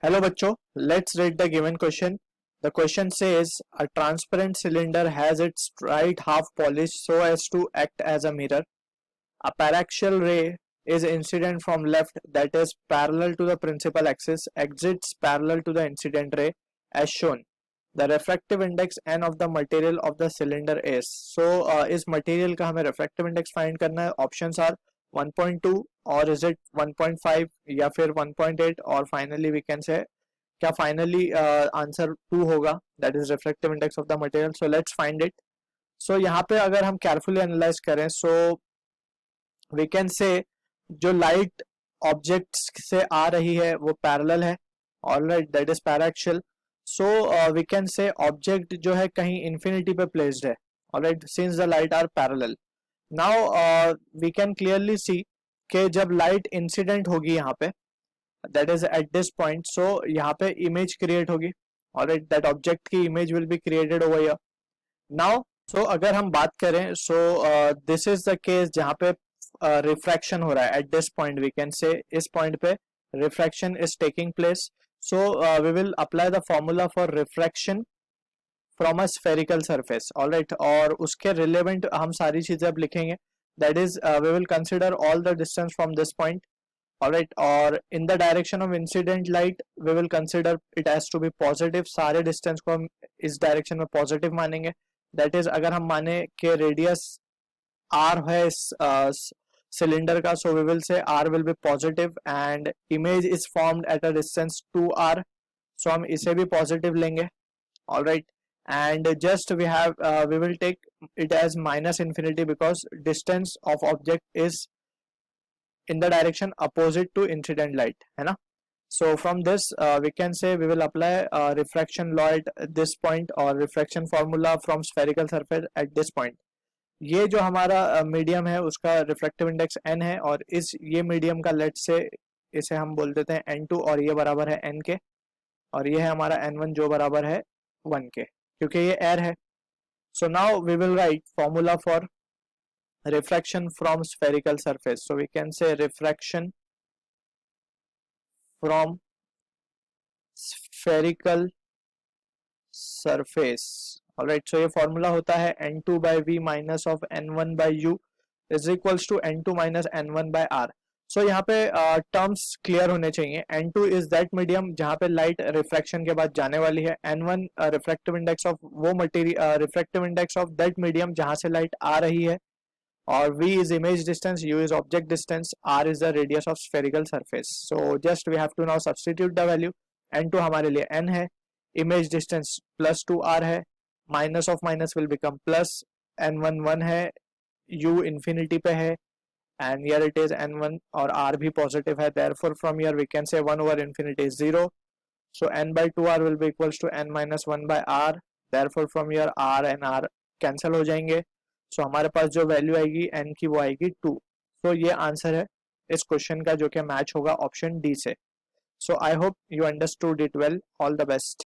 Hello bachcho, let's read the given question. The question says a transparent cylinder has its right half polished so as to act as a mirror. A paraxial ray is incident from left, that is parallel to the principal axis, exits parallel to the incident ray as shown. The refractive index n of the material of the cylinder is. So इस material का हमें refractive index find करना है. Options are 1.2 or is it 1.5 या फिर 1.8 और finally we can say क्या finally answer 2 होगा, that is refractive index of the material. So let's find it. So यहाँ पे अगर हम carefully analyze करें so we can say जो light objects से आ रही है वो parallel है, alright, that is paraxial. So we can say object जो है कहीं infinity पे placed है, alright, since the light are parallel. Now we can clearly see कि जब light incident होगी यहाँ पे, that is at this point, so यहाँ पे image create होगी, alright, that object की image will be created over here. Now so अगर हम बात करें so this is the case जहाँ पे refraction हो रहा है at this point, we can say इस point पे refraction is taking place. So we will apply the formula for refraction from a spherical surface, alright, और उसके relevant हम सारी चीजें अब लिखेंगे. That is we will consider all the distance from this point, alright, और in the direction of incident light we will consider it has to be positive. सारे distance को हम इस direction में positive मानेंगे. That is अगर हम माने कि radius r है इस cylinder का, so we will say r will be positive and image is formed at a distance 2r, so हम इसे भी positive लेंगे, alright, and just we will take it as minus infinity because distance of object is in the direction opposite to incident light, है ना. So from this we can say we will apply refraction law at this point or refraction formula from spherical surface at this point. ये जो हमारा medium है उसका reflective index n है और इस ये मीडियम का लेट से इसे हम बोल देते हैं n2 और ये बराबर है n के और ये है हमारा n1 जो बराबर है 1 के क्योंकि ये एयर है. So now we will write formula for refraction from spherical surface. So we can say refraction from spherical surface, alright. So ये फॉर्मूला होता है n2 by v minus of n1 by u is equals to n2 minus n1 by r. So यहाँ पे terms clear होने चाहिए. n2 is that medium जहाँ पे light refraction के बाद जाने वाली है. n1 रिफ्रैक्टिव इंडेक्स ऑफ वो material refractive index of that medium जहाँ से लाइट आ रही है और v is image distance, u is object distance, r is the radius of spherical surface. So just we have to now substitute the value. n2 हमारे लिए n है, image distance plus 2r है, minus of minus will become plus, n1 1 है, u infinity पे है and here it is n1 और r भी positive है, therefore from here we can say 1 over infinity is 0. So n by 2r will be equals to n minus 1 by r, therefore from here r and r cancel हो जाएंगे. So हमारे पास जो value आएगी n की वो आएगी 2. So ये answer है इस क्वेश्चन का जो कि मैच होगा ऑप्शन डी से. So I hope you understood it well. All the best.